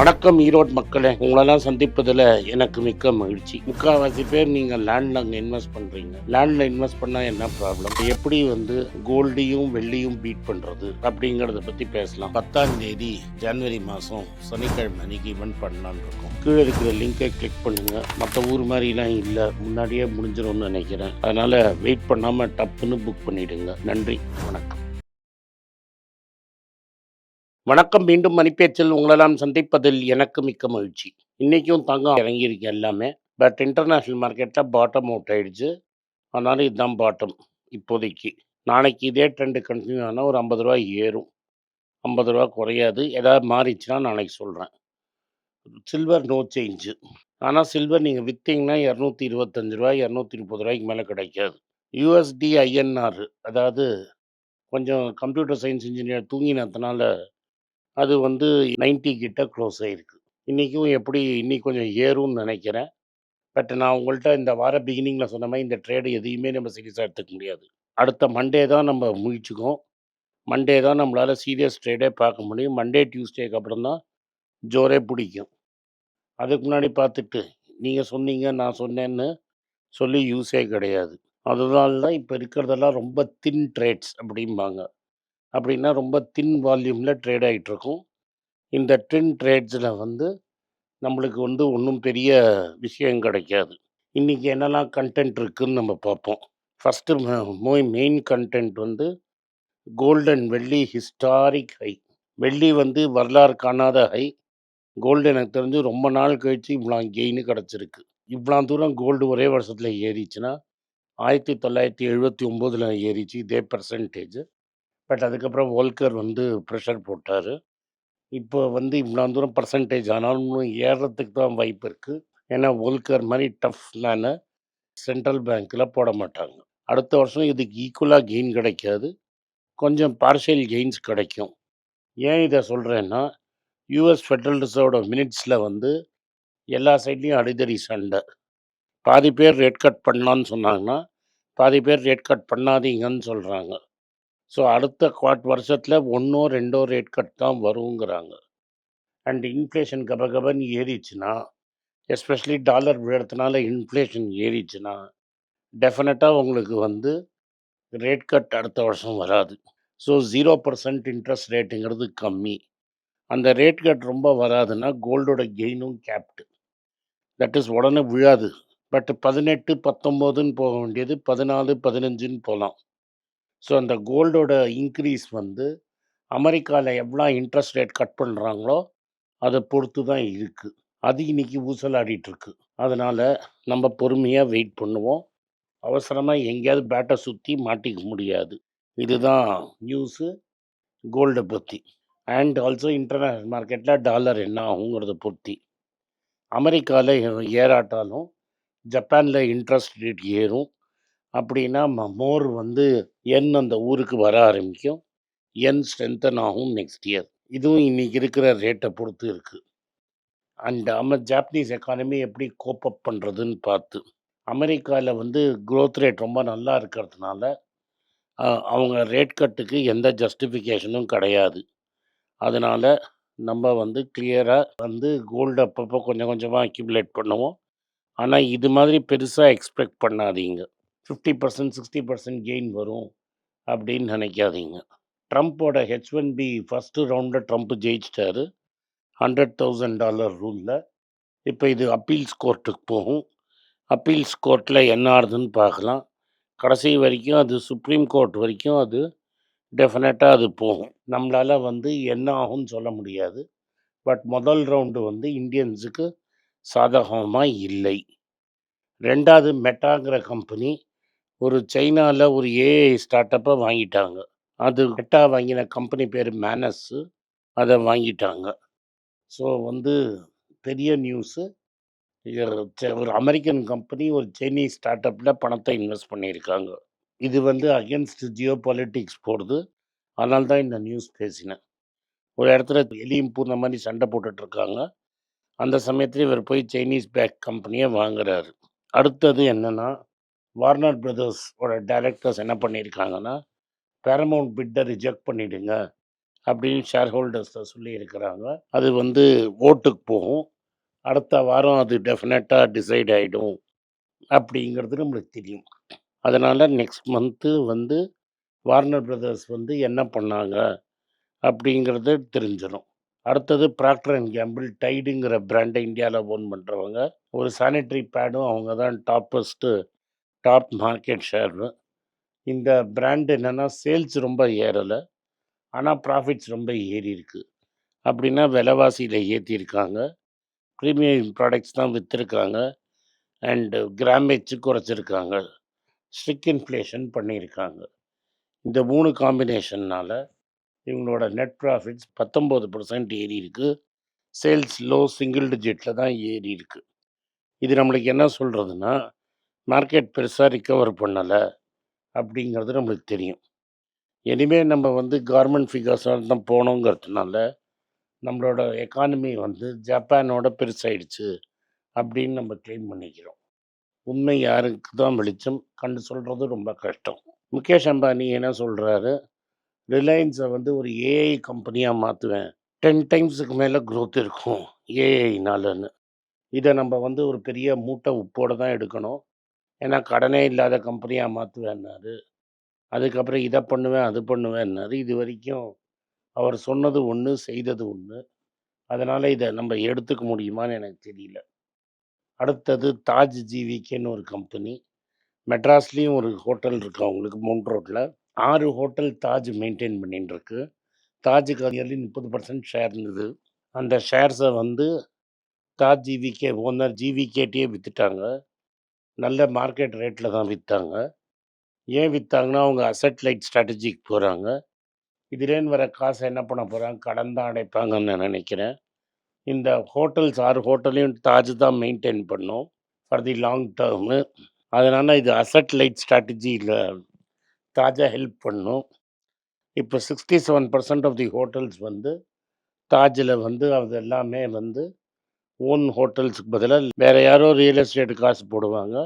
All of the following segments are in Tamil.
வணக்கம் ஈரோடு மக்களே, உங்களெல்லாம் சந்திப்பதில் எனக்கு மிக்க மகிழ்ச்சி. முக்கால்வாசி பேர் நீங்கள் லேண்டில் அங்கே இன்வெஸ்ட் பண்ணுறீங்க. லேண்டில் இன்வெஸ்ட் பண்ணால் என்ன ப்ராப்ளம், எப்படி கோல்டையும் வெள்ளியும் பீட் பண்ணுறது அப்படிங்கிறத பற்றி பேசலாம். 10ஆம் தேதி ஜனவரி மாதம் சனிக்கிழமை அன்னைக்கு ஈவெண்ட் பண்ணலான்னு இருக்கோம். கீழே இருக்கிற லிங்கை கிளிக் பண்ணுங்கள். மற்ற ஊர் மாதிரிலாம் இல்லை, முன்னாடியே முடிஞ்சிடும்னு நினைக்கிறேன். அதனால் வெயிட் பண்ணாமல் டப்புன்னு புக் பண்ணிவிடுங்க. நன்றி, வணக்கம். வணக்கம். மீண்டும் மணிப்பேச்சில் உங்களெல்லாம் சந்திப்பதில் எனக்கு மிக்க மகிழ்ச்சி. இன்றைக்கும் தங்கம் இறங்கியிருக்கு எல்லாமே. பட் இன்டர்நேஷ்னல் மார்க்கெட்டில் பாட்டம் அவுட் ஆகிடுச்சு. அதனால் இதுதான் பாட்டம் இப்போதைக்கு. நாளைக்கு இதே ட்ரெண்டு கண்டினியூ ஆனால் ஒரு 50 ரூபா ஏறும், 50 ரூபா குறையாது. ஏதாவது மாறிச்சுன்னா நாளைக்கு சொல்கிறேன். Silver no change. ஆனால் சில்வர் நீங்கள் விற்றீங்கன்னா 225 ரூபா 230 ரூபாய்க்கு மேலே கிடைக்காது. யூஎஸ்டி ஐஎன்ஆர், அதாவது கொஞ்சம் கம்ப்யூட்டர் சயின்ஸ் இன்ஜினியர் தூங்கினதுனால அது 90 கிட்ட க்ளோஸ் ஆகிருக்கு. இன்றைக்கும் இன்னைக்கு கொஞ்சம் ஏறும்னு நினைக்கிறேன். பட் நான் உங்கள்கிட்ட இந்த வார பிகினிங்கில் சொன்ன மாதிரி இந்த ட்ரேடு எதையுமே நம்ம சீரியஸாக எடுத்துக்க முடியாது. அடுத்த மண்டே தான் நம்ம முழிச்சுக்கோம். மண்டே தான் நம்மளால் சீரியஸ் ட்ரேடே பார்க்க முடியும். மண்டே டியூஸ்டேக்கு அப்புறம் தான் ஜோரே பிடிக்கும். அதுக்கு முன்னாடி பார்த்துட்டு நீங்கள் சொன்னீங்க நான் சொன்னேன்னு சொல்லி யூஸே கிடையாது. அதனால தான் இப்போ இருக்கிறதெல்லாம் ரொம்ப தின் ட்ரேட்ஸ் அப்படிம்பாங்க. அப்படின்னா ரொம்ப தின் வால்யூமில் ட்ரேட் ஆகிட்டுருக்கும். இந்த தின் ட்ரேட்ஸில் நம்மளுக்கு ஒன்றும் பெரிய விஷயம் கிடைக்காது. இன்றைக்கி என்னெல்லாம் கண்டென்ட் இருக்குதுன்னு நம்ம பார்ப்போம். First main content gold and வெள்ளி ஹிஸ்டாரிக் ஹை. வெள்ளி வரலாறு காணாத ஹை. கோல்டு எனக்கு தெரிஞ்சு ரொம்ப நாள் கழித்து இவ்வளோ கெயின் கிடச்சிருக்கு. இவ்வளோ தூரம் கோல்டு ஒரே வருஷத்தில் ஏறிச்சுன்னா 1979 ஏறிச்சு இதே பெர்சன்டேஜ். பட் அதுக்கப்புறம் வோல்கர் ப்ரெஷர் போட்டார். இப்போ இவ்வளோ தூரம் பர்சன்டேஜ் ஆனாலும் இன்னும் ஏறுறதுக்கு தான் வாய்ப்பு இருக்குது. ஏன்னா வோல்கர் மாதிரி டஃப் பிளானை சென்ட்ரல் பேங்க்கில் போட மாட்டாங்க. அடுத்த வருஷம் இதுக்கு ஈக்குவலாக கெயின் கிடைக்காது, கொஞ்சம் பார்ஷியல் கெயின்ஸ் கிடைக்கும். ஏன் இதை சொல்கிறேன்னா, யூஎஸ் ஃபெட்ரல் ரிசர்வோட மினிட்ஸில் எல்லா சைட்லேயும் அடிதடி சண்டை. பாதி பேர் ரேட் கட் பண்ணலான்னு சொன்னாங்கன்னா, பாதி பேர் ரேட் கட் பண்ணாதீங்கன்னு சொல்கிறாங்க. ஸோ அடுத்த வருஷத்தில் 1 2 ரேட் கட் தான் வருங்கிறாங்க. அண்ட் இன்ஃப்ளேஷன் கபகபன்னு ஏறிச்சுன்னா, எஸ்பெஷலி டாலர் விழுறதுனால இன்ஃப்ளேஷன் ஏறிச்சுன்னா, டெஃபினட்டாக உங்களுக்கு ரேட் கட் அடுத்த வருஷம் வராது. ஸோ 0% இன்ட்ரெஸ்ட் ரேட்டுங்கிறது கம்மி. அந்த ரேட் கட் ரொம்ப வராதுன்னா கோல்டோட கெயினும் கேப்டு. தட் இஸ் உடனே விழாது. பட் 18 19ன்னு போக வேண்டியது 14 15ன்னு போகலாம். ஸோ அந்த கோல்டோட இன்க்ரீஸ் அமெரிக்காவில் எவ்வளோ இன்ட்ரெஸ்ட் ரேட் கட் பண்ணுறாங்களோ அதை பொறுத்து தான் இருக்குது. அது இன்றைக்கி ஊசலாடிட்டுருக்கு. அதனால் நம்ம பொறுமையாக வெயிட் பண்ணுவோம். அவசரமாக எங்கேயாவது பேட்டை சுற்றி மாட்டிக்க முடியாது. இதுதான் நியூஸு கோல்டை பற்றி. அண்ட் ஆல்சோ இன்டர்நேஷ்னல் மார்க்கெட்டில் டாலர் என்ன ஆகுங்கிறத பொறுத்தி. அமெரிக்காவில் ஏறாட்டாலும் ஜப்பானில் இன்ட்ரெஸ்ட் ரேட் ஏறும். அப்படின்னா மோர் என் அந்த ஊருக்கு வர ஆரம்பிக்கும். என் ஸ்ட்ரென்தன் ஆகும் நெக்ஸ்ட் இயர். இதுவும் இன்றைக்கி இருக்கிற ரேட்டை பொறுத்து இருக்குது. அண்ட் ஜாப்பனீஸ் எக்கானமி எப்படி கோப்பப் பண்ணுறதுன்னு பார்த்து. அமெரிக்காவில் க்ரோத் ரேட் ரொம்ப நல்லா இருக்கிறதுனால அவங்க ரேட் கட்டுக்கு எந்த ஜஸ்டிஃபிகேஷனும் கிடையாது. அதனால் நம்ம கிளியராக கோல்டு அப்பப்போ கொஞ்சம் கொஞ்சமாக அக்யூமுலேட் பண்ணுவோம். ஆனால் இது மாதிரி பெருசாக எக்ஸ்பெக்ட் பண்ணாதீங்க. 50% 60% கெயின் வரும் அப்படின்னு நினைக்காதீங்க. ட்ரம்ப்போட H1B ஃபஸ்ட்டு ரவுண்டில் ட்ரம்ப் ஜெயிச்சிட்டாரு $100,000 ரூலில். இப்போ இது அப்பீல்ஸ் கோர்ட்டுக்கு போகும். அப்பீல்ஸ் கோர்ட்டில் என்ன ஆகுதுன்னு பார்க்கலாம். கடைசி வரைக்கும் அது சுப்ரீம் கோர்ட் வரைக்கும் அது டெஃபினட்டாக அது போகும். நம்மளால் என்ன ஆகும்னு சொல்ல முடியாது. பட் முதல் ரவுண்டு இந்தியன்ஸுக்கு சாதகமாக இல்லை. ரெண்டாவது மெட்டாங்கிற கம்பெனி ஒரு சைனாவில் ஒரு ஏஐ ஸ்டார்ட் அப்பை வாங்கிட்டாங்க. அது மெட்டா வாங்கின கம்பெனி பேர் மேனஸ்ஸு, அதை வாங்கிட்டாங்க. ஸோ பெரிய நியூஸு. ஒரு அமெரிக்கன் கம்பெனி ஒரு சைனீஸ் ஸ்டார்ட் அப்பில் பணத்தை இன்வெஸ்ட் பண்ணியிருக்காங்க. இது அகென்ஸ்ட் ஜியோ பாலிட்டிக்ஸ் போடுது. அதனால தான் இந்த நியூஸ் பேசினேன். ஒரு இடத்துல எலியும் பூர்ண மாதிரி சண்டை போட்டுட்ருக்காங்க. அந்த சமயத்தில் இவர் போய் சைனீஸ் பேக் கம்பெனியை வாங்குறாரு. அடுத்தது என்னென்னா, வார்னர் பிரதர்ஸோட டைரக்டர்ஸ் என்ன பண்ணியிருக்காங்கன்னா, பேரமவுண்ட் பிட்டை ரிஜெக்ட் பண்ணிவிடுங்க அப்படின்னு ஷேர் ஹோல்டர்ஸை சொல்லியிருக்கிறாங்க. அது வந்து ஓட்டுக்கு போகும். அடுத்த வாரம் அது டெஃபினட்டாக டிசைட் ஆகிடும் அப்படிங்கிறது நம்மளுக்கு தெரியும். அதனால் நெக்ஸ்ட் மந்த்து வந்து வார்னர் பிரதர்ஸ் வந்து என்ன பண்ணாங்க அப்படிங்கிறது தெரிஞ்சிடும். அடுத்தது ப்ராக்டர் அண்ட் கேம்பிள் டைடுங்கிற பிராண்டை இந்தியாவில் ஓன் பண்ணுறவங்க. ஒரு சானிட்டரி பேடும் அவங்க தான் டாப் மார்க்கெட் ஷேர். இந்த பிராண்ட் என்னென்னா சேல்ஸ் ரொம்ப ஏறலை, ஆனால் ப்ராஃபிட்ஸ் ரொம்ப ஏறி இருக்கு. அப்படின்னா விலைவாசியில் ஏற்றிருக்காங்க, ப்ரீமியம் ப்ராடக்ட்ஸ் தான் விற்றுருக்காங்க, அண்டு கிராமேஜ் குறைச்சிருக்காங்க, ஸ்ட்ரிக் இன்ஃப்ளேஷன் பண்ணியிருக்காங்க. இந்த 3 காம்பினேஷன்னால் இவங்களோட நெட் ப்ராஃபிட்ஸ் 19% ஏறி இருக்கு. சேல்ஸ் லோ சிங்கிள் டிஜிட்டில் தான் ஏறி இருக்கு. இது நம்மளுக்கு என்ன சொல்கிறதுனா, மார்க்கெட் பெருசாக ரிக்கவர் பண்ணலை அப்படிங்கிறது நம்மளுக்கு தெரியும். இனிமேல் நம்ம வந்து கவர்மெண்ட் ஃபிகர்ஸாக தான் போனோங்கிறதுனால நம்மளோட எக்கானமி வந்து ஜப்பானோட பெருசாயிடுச்சு அப்படின்னு நம்ம கிளைம் பண்ணிக்கிறோம். உண்மை யாருக்கு தான் வெளிச்சம், கண்டு சொல்கிறது ரொம்ப கஷ்டம். முகேஷ் அம்பானி என்ன சொல்கிறாரு, ரிலையன்ஸை வந்து ஒரு ஏஐ கம்பெனியாக மாற்றுவேன், 10 டைம்ஸுக்கு மேலே க்ரோத் இருக்கும் ஏஐனாலன்னு. இதை நம்ம வந்து ஒரு பெரிய மூட்டை உப்போடு தான் எடுக்கணும். ஏன்னா கடனே இல்லாத கம்பெனியாக மாற்றுவேன்னாரு. அதுக்கப்புறம் இதை பண்ணுவேன் அது பண்ணுவேன்னாரு. இது வரைக்கும் அவர் சொன்னது ஒன்று, செய்தது ஒன்று. அதனால் இதை நம்ம எடுத்துக்க முடியுமான்னு எனக்கு தெரியல. அடுத்தது தாஜ் ஜிவிகேன்னு ஒரு கம்பெனி. மெட்ராஸ்லேயும் ஒரு ஹோட்டல் இருக்குது அவங்களுக்கு, மவுண்ட் ரோட்டில் 6 ஹோட்டல் தாஜ் மெயின்டைன் பண்ணின்னு இருக்கு. தாஜுக்கு நியர்லி 30% ஷேர் இருந்தது. அந்த ஷேர்ஸை வந்து தாஜ் ஜிவிகே ஓனர் ஜிவிகேட்டே விற்றுட்டாங்க. நல்ல மார்க்கெட் ரேட்டில் தான் விற்றாங்க. ஏன் விற்றாங்கன்னா அவங்க அசெட் லைட் ஸ்ட்ராட்டஜிக்கு போகிறாங்க. இதுலேருந்து வர காசை என்ன பண்ண போகிறாங்க, கடன் தான் அடைப்பாங்கன்னு நான் நினைக்கிறேன். இந்த ஹோட்டல்ஸ் 6 ஹோட்டலையும் தாஜ் தான் மெயின்டைன் பண்ணும் ஃபார் தி லாங் டேர்மு. அதனால் இது அசெட் லைட் ஸ்ட்ராட்டஜியில் தாஜா ஹெல்ப் பண்ணும். இப்போ 67% ஆஃப் தி ஹோட்டல்ஸ் வந்து தாஜில் வந்து அது எல்லாமே வந்து ஓன் ஹோட்டல்ஸுக்கு பதிலாக வேறு யாரோ ரியல் எஸ்டேட்டு காசு போடுவாங்க,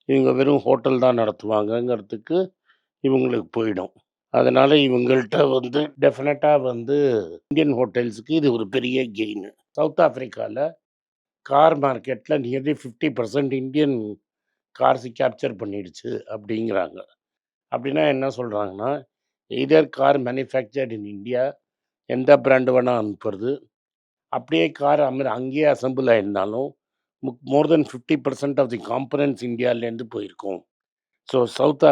இவங்க வெறும் ஹோட்டல் தான் நடத்துவாங்கங்கிறதுக்கு இவங்களுக்கு போயிடும். அதனால் இவங்கள்ட்ட வந்து டெஃபினட்டாக வந்து இந்தியன் ஹோட்டல்ஸுக்கு இது ஒரு பெரிய கெயின். சவுத் ஆஃப்ரிக்காவில் கார் மார்க்கெட்டில் நியர்லி 50% இந்தியன் கார்ஸு கேப்சர் பண்ணிடுச்சு அப்படிங்கிறாங்க. அப்படின்னா என்ன சொல்கிறாங்கன்னா, either car manufactured in India, எந்த பிராண்டு வேணால் அனுப்புறது, அப்படியே கார் அங்கேயே அசம்பிள் ஆகிருந்தாலும் more than 50% of the components இந்தியாவிலேருந்து போயிருக்கும். ஸோ சவுத்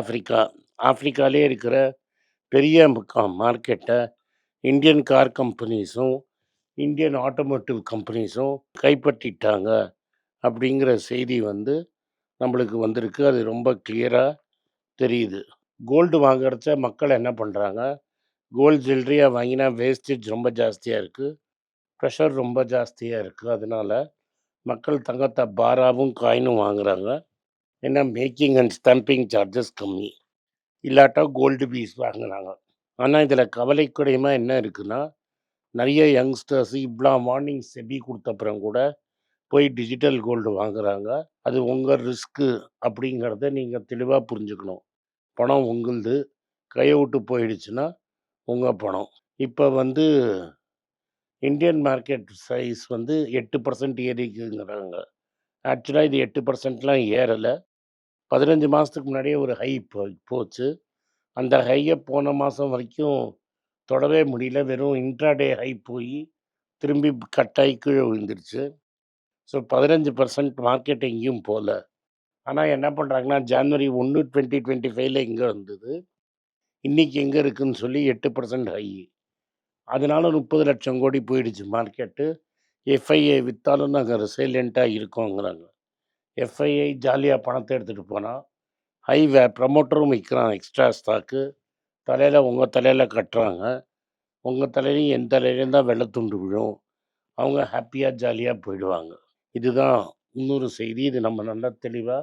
ஆஃப்ரிக்காலே இருக்கிற பெரிய மார்க்கெட்டை இந்தியன் கார் கம்பெனிஸும் இந்தியன் ஆட்டோமோட்டிவ் கம்பெனிஸும் கைப்பற்றிட்டாங்க அப்படிங்கிற செய்தி வந்து நம்மளுக்கு வந்திருக்கு. அது ரொம்ப கிளியராக தெரியுது. கோல்டு வாங்குறச்ச மக்கள் என்ன பண்ணுறாங்க, கோல்டு ஜுவல்லரியாக வாங்கினா வேஸ்டேஜ் ரொம்ப ஜாஸ்தியாக இருக்குது, ப்ரெஷர் ரொம்ப ஜாஸ்தியாக இருக்குது. அதனால் மக்கள் தங்கத்தை பாராவும் காயினும் வாங்குகிறாங்க. ஏன்னா மேக்கிங் அண்ட் ஸ்டம்பிங் சார்ஜஸ் கம்மி, இல்லாட்டா கோல்டு பீஸ் வாங்குகிறாங்க. ஆனால் இதில் கவலைக்குடையமாக என்ன இருக்குன்னா, நிறைய யங்ஸ்டர்ஸ் இவ்வளோ வார்னிங் செபி கொடுத்தப்புறம் கூட போய் டிஜிட்டல் கோல்டு வாங்குகிறாங்க. அது உங்கள் ரிஸ்க்கு அப்படிங்கிறத நீங்கள் தெளிவாக புரிஞ்சுக்கணும். பணம் உங்களுது, கையை விட்டு போயிடுச்சுன்னா உங்கள் பணம். இப்போ வந்து இந்தியன் மார்க்கெட் சைஸ் வந்து 8% ஏறிக்குங்கிறாங்க. ஆக்சுவலாக இது 8%லாம் ஏறலை. 15 மாதத்துக்கு முன்னாடியே ஒரு ஹை போச்சு. அந்த ஹையை போன மாதம் வரைக்கும் தொடவே முடியல. வெறும் இன்ட்ராடே ஹை போய் திரும்பி கட்டாகி கீழே விழுந்துருச்சு. ஸோ 15% மார்க்கெட் எங்கேயும் போகல. ஆனால் என்ன பண்ணுறாங்கன்னா, ஜனவரி 1, 2025 எங்கே இருந்தது, இன்றைக்கி எங்கே இருக்குதுன்னு சொல்லி 8% ஹை. அதனால 30 லட்சம் கோடி போயிடுச்சு மார்க்கெட்டு. எஃப்ஐஐ விற்றாலும் நாங்கள் ரெசைலண்ட்டாக இருக்கோங்கிறாங்க. எஃப்ஐஐ ஜாலியாக பணத்தை எடுத்துகிட்டு போனால், ப்ரமோட்டரும் விற்கிறான் எக்ஸ்ட்ரா ஸ்டாக்கு. உங்கள் தலையில் கட்டுறாங்க. உங்கள் தலையிலையும் என் தலையிலையும் தான் வெள்ளை துண்டு விழும். அவங்க ஹாப்பியாக ஜாலியாக போயிடுவாங்க. இதுதான் இன்னொரு செய்தி. இது நம்ம நல்லா தெளிவாக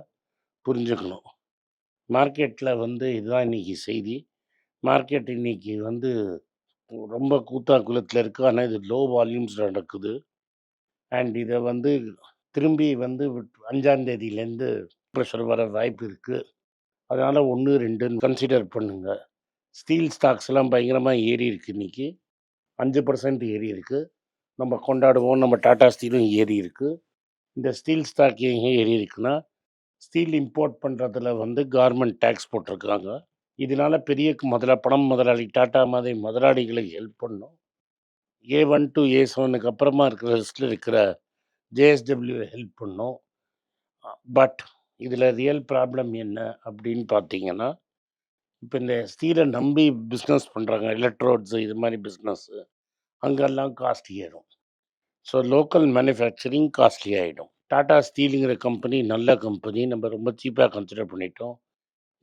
புரிஞ்சுக்கணும். மார்க்கெட்டில் வந்து இதுதான் இன்றைக்கி செய்தி. மார்க்கெட் இன்றைக்கி வந்து ரொம்ப கூத்தாக்குளத்தில் இருக்குது. ஆனால் இது லோ வால்யூம்ஸ் நடக்குது. அண்ட் இதை வந்து திரும்பி வந்து 5ஆம் தேதியிலேருந்து ப்ரெஷர் வர வாய்ப்பு இருக்குது. அதனால் 1, 2ன்னு கன்சிடர் பண்ணுங்கள். ஸ்டீல் ஸ்டாக்ஸ்லாம் பயங்கரமாக ஏறி இருக்குது இன்றைக்கி. 5% ஏறி இருக்கு. நம்ம கொண்டாடுவோம். நம்ம டாடா ஸ்டீலும் ஏறி இருக்கு. இந்த ஸ்டீல் ஸ்டாக் ஏன் ஏறி இருக்குன்னா, ஸ்டீல் இம்போர்ட் பண்ணுறதுல வந்து கவர்மெண்ட் டேக்ஸ் போட்டிருக்காங்க. இதனால பெரிய பணம் முதலாளி டாடா மாதிரி முதலாளிகளுக்கு ஹெல்ப் பண்ணும். A1 to A7க்கு அப்புறமா இருக்கிற லிஸ்ட்டில் இருக்கிற ஜேஎஸ்டபிள்யூ ஹெல்ப் பண்ணும். பட் இதில் ரியல் ப்ராப்ளம் என்ன அப்படின்னு பார்த்தீங்கன்னா, இப்போ இந்த ஸ்டீலை நம்பி பிஸ்னஸ் பண்ணுறாங்க, எலக்ட்ரோட்ஸு இது மாதிரி பிஸ்னஸ்ஸு, அங்கெல்லாம் காஸ்ட் ஏறும். ஸோ லோக்கல் மேனுஃபேக்சரிங் காஸ்ட்லி ஆகிடும். டாடா ஸ்டீலுங்கிற கம்பெனி நல்ல கம்பெனி, நம்ம ரொம்ப சீப்பாக கன்சிடர் பண்ணிட்டோம்.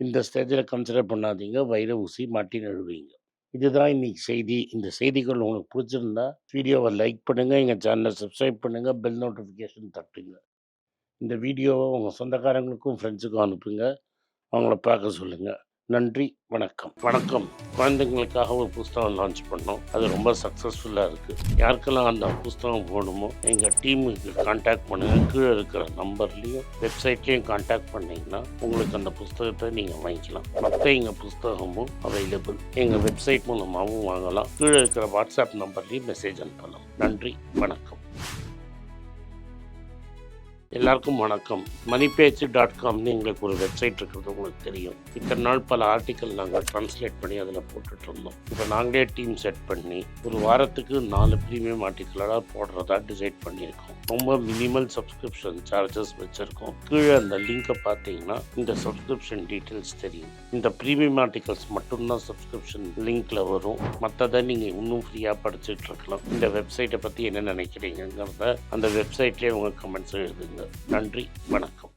இந்த ஸ்டேஜில் கன்சிடர் பண்ணாதீங்க, வைர ஊசி மாட்டி நழுவீங்க. இதுதான் இன்னைக்கு செய்தி. இந்த செய்திகள் உங்களுக்கு பிடிச்சிருந்தா வீடியோவை லைக் பண்ணுங்கள், எங்கள் சேனலை சப்ஸ்கிரைப் பண்ணுங்கள், பெல் நோட்டிஃபிகேஷன் தட்டுங்க. இந்த வீடியோவை உங்கள் சொந்தக்காரங்களுக்கும் ஃப்ரெண்ட்ஸுக்கும் அனுப்புங்க, அவங்கள பார்க்க சொல்லுங்கள். நன்றி, வணக்கம். குழந்தைங்களுக்காக ஒரு புஸ்தகம் லான்ச் பண்ணோம். அது ரொம்ப சக்ஸஸ்ஃபுல்லாக இருக்குது. யாருக்கெல்லாம் அந்த புஸ்தகம் போகணுமோ எங்கள் டீமுக்கு கான்டாக்ட் பண்ணுங்கள். கீழே இருக்கிற நம்பர்லேயும் வெப்சைட்லேயும் கான்டாக்ட் பண்ணிங்கன்னா உங்களுக்கு அந்த புஸ்தகத்தை நீங்கள் வாங்கிக்கலாம். மற்ற எங்கள் புஸ்தகமும் அவைலபிள். எங்கள் வெப்சைட் மூலமாகவும் வாங்கலாம். கீழே இருக்கிற வாட்ஸ்அப் நம்பர்லேயும் மெசேஜ் அனுப்பலாம். நன்றி, வணக்கம். எல்லாருக்கும் வணக்கம். மணிபேச்சு.comனு எங்களுக்கு ஒரு வெப்சைட் இருக்கிறது உங்களுக்கு தெரியும். இத்தனை நாள் பல ஆர்டிக்கல் நாங்கள் ட்ரான்ஸ்லேட் பண்ணி அதில் போட்டுட்ருந்தோம். இப்போ நாங்களே டீம் செட் பண்ணி ஒரு வாரத்துக்கு 4 ப்ரீமியம் ஆர்டிக்கலாக போடுறதா டிசைட் பண்ணியிருக்கோம். ரொம்ப மினிமல் சப்ஸ்கிரிப்ஷன் சார்ஜஸ் வச்சுருக்கோம். கீழே அந்த லிங்கை பார்த்தீங்கன்னா இந்த சப்ஸ்கிரிப்ஷன் டீட்டெயில்ஸ் தெரியும். இந்த ப்ரீமியம் ஆர்டிகல்ஸ் மட்டும்தான் சப்ஸ்கிரிப்ஷன் லிங்க்கில் வரும். மற்றதை நீங்கள் இன்னும் ஃப்ரீயாக படிச்சுட்டு இருக்கலாம். இந்த வெப்சைட்டை பற்றி என்ன நினைக்கிறீங்கிறத அந்த வெப்சைட்லேயே உங்கள் கமெண்ட்ஸ் எழுதுங்க. நன்றி, வணக்கம்.